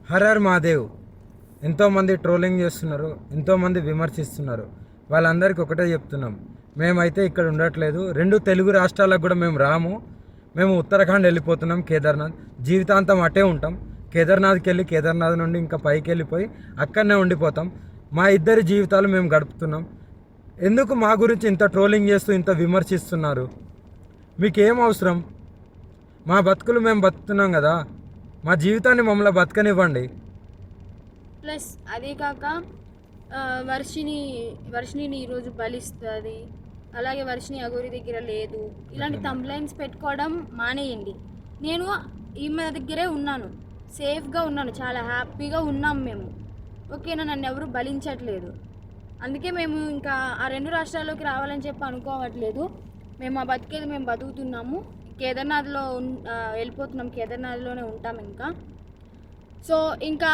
Horror Mahadev ఎంతోమంది trolling చేస్తున్నారు, ఎంతోమంది విమర్శిస్తున్నారు. వాళ్ళందరికీ ఒకటే చెప్తున్నాం, మేమైతే ఇక్కడ ఉండట్లేదు. 2 తెలుగు రాష్ట్రాలకు కూడా మేము రాము. మేము ఉత్తరాఖండ్ వెళ్ళిపోతున్నాం, కేదార్నాథ్. జీవితాంతం అటే ఉంటాం. కేదార్నాథ్కి వెళ్ళి కేదార్నాథ్ నుండి ఇంకా పైకి వెళ్ళిపోయి అక్కడనే ఉండిపోతాం. మా ఇద్దరి జీవితాలు మేము గడుపుతున్నాం. ఎందుకు మా గురించి ఇంత ట్రోలింగ్ చేస్తూ ఇంత విమర్శిస్తున్నారు? మీకేం అవసరం? మా బతుకులు మేము బతుకుతున్నాం కదా, మా జీవితాన్ని మమ్మల్ని బతకనివ్వండి. ప్లస్ అదే కాక వర్షిని ఈరోజు బలిస్తుంది, అలాగే వర్షిని అగోరి దగ్గర లేదు, ఇలాంటి కంప్లైంట్స్ పెట్టుకోవడం మానేయండి. నేను ఈమె దగ్గరే ఉన్నాను, సేఫ్గా ఉన్నాను, చాలా హ్యాపీగా ఉన్నాం మేము. ఓకేనా, నన్ను ఎవరు బలించట్లేదు. అందుకే మేము ఇంకా ఆ 2 రాష్ట్రాల్లోకి రావాలని చెప్పి అనుకోవట్లేదు. మేము ఆ బతికేది మేము బతుకుతున్నాము. కేదార్నాథ్లో వెళ్ళిపోతున్నాం, కేదార్నాథ్లోనే ఉంటాం ఇంకా. సో ఇంకా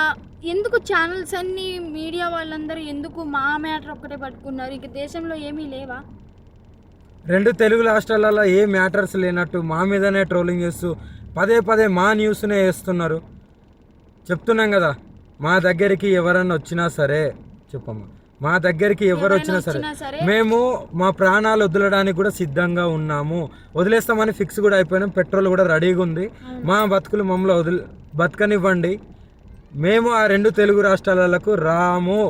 ఎందుకు ఛానల్స్ అన్నీ, మీడియా వాళ్ళందరూ ఎందుకు మా మ్యాటర్ ఒక్కటే పట్టుకున్నారు? ఇంక దేశంలో ఏమీ లేవా? 2 తెలుగు రాష్ట్రాలలో ఏ మ్యాటర్స్ లేనట్టు మా మీదనే ట్రోలింగ్ చేస్తూ పదే మా న్యూస్నే వేస్తున్నారు. చెప్తున్నాం కదా, మా దగ్గరికి ఎవరన్నా వచ్చినా సరే, చెప్పమ్మా, మా దగ్గరికి ఎవరు వచ్చినా సరే మేము మా ప్రాణాలు వదలడానికి కూడా సిద్ధంగా ఉన్నాము. వదిలేస్తామని ఫిక్స్ కూడా అయిపోయినాం. పెట్రోల్ కూడా రెడీగా ఉంది. మా బతుకులు మమ్మల్ని బతకనివ్వండి. మేము ఆ 2 తెలుగు రాష్ట్రాలకు రాము.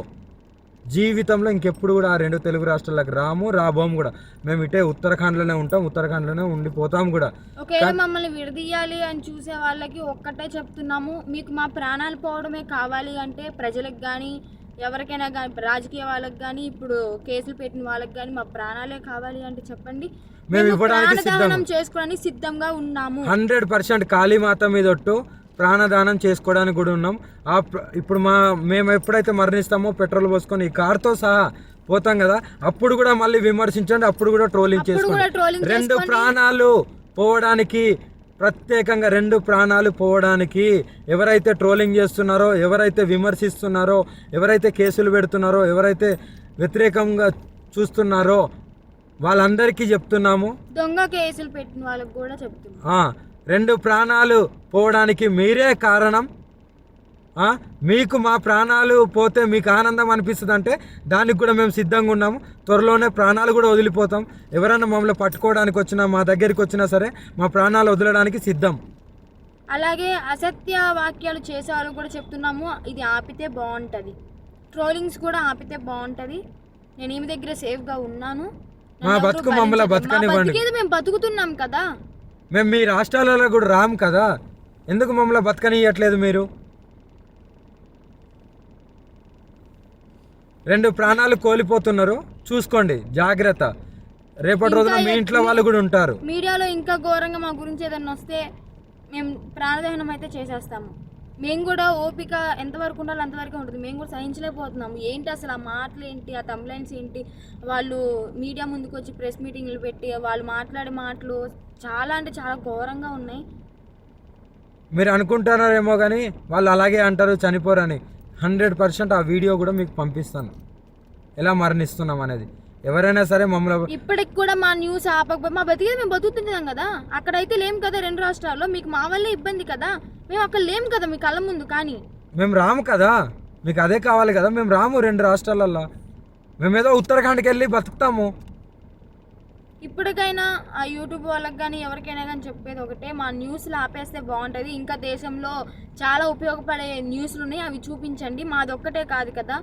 జీవితంలో ఇంకెప్పుడు కూడా ఆ 2 తెలుగు రాష్ట్రాలకు రాబోము కూడా. మేము ఇటే ఉత్తరాఖండ్లోనే ఉంటాం, ఉత్తరాఖండ్లోనే ఉండిపోతాం కూడా. ఒకవేళ మమ్మల్ని విడదీయాలి అని చూసే వాళ్ళకి ఒక్కటే చెప్తున్నాము, మీకు మా ప్రాణాలు పోవడమే కావాలి అంటే ప్రజలకు కానీ ఎవరికైనా కానీ, రాజకీయ వాళ్ళకి కానీ, ఇప్పుడు కేసులు పెట్టిన వాళ్ళకి కానీ మా ప్రాణాలే కావాలి అంటే చెప్పండి, మేము ఇవ్వడానికి చేసుకోవడానికి సిద్ధంగా ఉన్నాము. 100% కాళీమాత మీద ఒట్టు ప్రాణదానం చేసుకోవడానికి కూడా ఉన్నాం. ఇప్పుడు మేము ఎప్పుడైతే మరణిస్తామో పెట్రోల్ పోసుకొని ఈ కార్తో సహా పోతాం కదా, అప్పుడు కూడా మళ్ళీ విమర్శించండి, అప్పుడు కూడా ట్రోలింగ్ చేసుకోండి. 2 ప్రాణాలు పోవడానికి, ప్రత్యేకంగా 2 ప్రాణాలు పోవడానికి ఎవరైతే ట్రోలింగ్ చేస్తున్నారో, ఎవరైతే విమర్శిస్తున్నారో, ఎవరైతే కేసులు పెడుతున్నారో, ఎవరైతే వ్యతిరేకంగా చూస్తున్నారో వాళ్ళందరికీ చెప్తున్నాము. దొంగ కేసులు పెట్టిన వాళ్ళకి కూడా చెప్తున్నాము, 2 ప్రాణాలు పోవడానికి మీరే కారణం. మీకు మా ప్రాణాలు పోతే మీకు ఆనందం అనిపిస్తుంది అంటే దానికి కూడా మేము సిద్ధంగా ఉన్నాము. త్వరలోనే ప్రాణాలు కూడా వదిలిపోతాం. ఎవరైనా మమ్మల్ని పట్టుకోవడానికి వచ్చినా, మా దగ్గరికి వచ్చినా సరే మా ప్రాణాలు వదలడానికి సిద్ధం. అలాగే అసత్య వాక్యాలు చేసే వాళ్ళు కూడా చెప్తున్నాము, ఇది ఆపితే బాగుంటుంది. ట్రోలింగ్స్ కూడా ఆపితే బాగుంటుంది. నేను ఈమె దగ్గర సేఫ్గా ఉన్నాను, మా బతుకు మమ్మల్ని బతకనివ్వండి. మేము బతుకుతున్నాం కదా, మేము మీ రాష్ట్రాలలో కూడా రాము కదా, ఎందుకు మమ్మల్ని బతకనియట్లేదు మీరు? 2 ప్రాణాలు కోల్పోతున్నారు, చూసుకోండి, జాగ్రత్త. రేపటి రోజున మీ ఇంట్లో వాళ్ళు కూడా ఉంటారు. మీడియాలో ఇంకా ఘోరంగా మా గురించి ఏదన్నా వస్తే మేము ప్రాణదహనం అయితే చేసేస్తాము. మేము కూడా ఓపిక ఎంతవరకు ఉండాలో అంతవరకు ఉంటుంది. మేము కూడా సహించలేకపోతున్నాము. ఏంటి అసలు ఆ మాటలు ఏంటి, ఆ కంప్లైంట్స్ ఏంటి, వాళ్ళు మీడియా ముందుకు వచ్చి ప్రెస్ మీటింగ్లు పెట్టి వాళ్ళు మాట్లాడే మాటలు చాలా అంటే చాలా ఘోరంగా ఉన్నాయి. మీరు అనుకుంటున్నారేమో కానీ వాళ్ళు అలాగే అంటారు, చనిపోరని. 100% ఆ వీడియో కూడా మీకు పంపిస్తాను, ఎలా మరణిస్తున్నాం అనేది. ఎవరైనా సరే మమ్మల్ని ఇప్పటికి కూడా మా న్యూస్ ఆపకపోతే మా బతికేది మేము బతుకుతుంటాం కదా. అక్కడైతే లేం కదా 2 రాష్ట్రాల్లో, మీకు మా వల్లే ఇబ్బంది కదా. మేము అక్కడ లేం కదా మీ కళ్ళ ముందు, కానీ మేము రాము కదా, మీకు అదే కావాలి కదా. మేము రాము 2 రాష్ట్రాలల్లో, మేమేదో ఉత్తరాఖండ్కి వెళ్ళి బతుకుతాము. ఇప్పటికైనా ఆ యూట్యూబ్ వాళ్ళకి కానీ ఎవరికైనా కానీ చెప్పేది ఒకటే, మా న్యూస్లు ఆపేస్తే బాగుంటుంది. ఇంకా దేశంలో చాలా ఉపయోగపడే న్యూస్లు ఉన్నాయి, అవి చూపించండి. మాది ఒక్కటే కాదు కదా,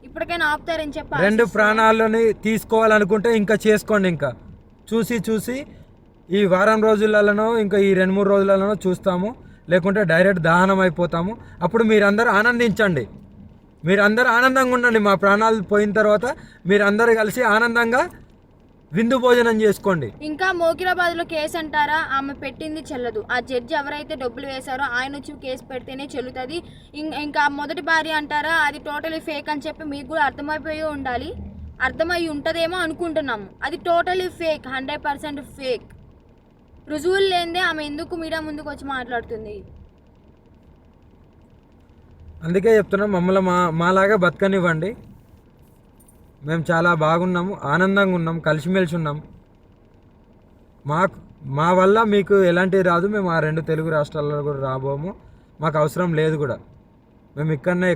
ఇప్పటికైనా ఆపుతారని చెప్పి. 2 ప్రాణాలని తీసుకోవాలనుకుంటే ఇంకా చేసుకోండి. ఇంకా చూసి ఈ వారం రోజులలోనో ఇంకా ఈ 2-3 రోజులలోనో చూస్తాము, లేకుంటే డైరెక్ట్ దహనం అయిపోతాము. అప్పుడు మీరందరూ ఆనందించండి, మీరందరూ ఆనందంగా ఉండండి. మా ప్రాణాలు పోయిన తర్వాత మీరందరూ కలిసి ఆనందంగా విందు భోజనం చేసుకోండి. ఇంకా మోకిరాబాద్లో కేసు అంటారా, ఆమె పెట్టింది చెల్లదు. ఆ జడ్జి ఎవరైతే డబ్బులు వేశారో ఆయన వచ్చి కేసు పెడితేనే చెల్లుతుంది. ఇంకా మొదటి భార్య అంటారా, అది టోటలీ ఫేక్ అని చెప్పి మీకు కూడా అర్థమైపోయి ఉండాలి. అర్థమై ఉంటుందేమో అనుకుంటున్నాము. అది టోటలీ ఫేక్, 100% ఫేక్. రుజువులు లేనిదే ఆమె ఎందుకు మీడియా ముందుకు వచ్చి మాట్లాడుతుంది? అందుకే చెప్తున్నాం, మమ్మల్ని మాలాగా బతకనివ్వండి. మేము చాలా బాగున్నాము, ఆనందంగా ఉన్నాం, కలిసిమెలిసి ఉన్నాం. మా వల్ల మీకు ఎలాంటివి రాదు. మేము ఆ 2 తెలుగు రాష్ట్రాల్లో కూడా రాబోము. మాకు అవసరం లేదు కూడా. మేము ఇక్కడనే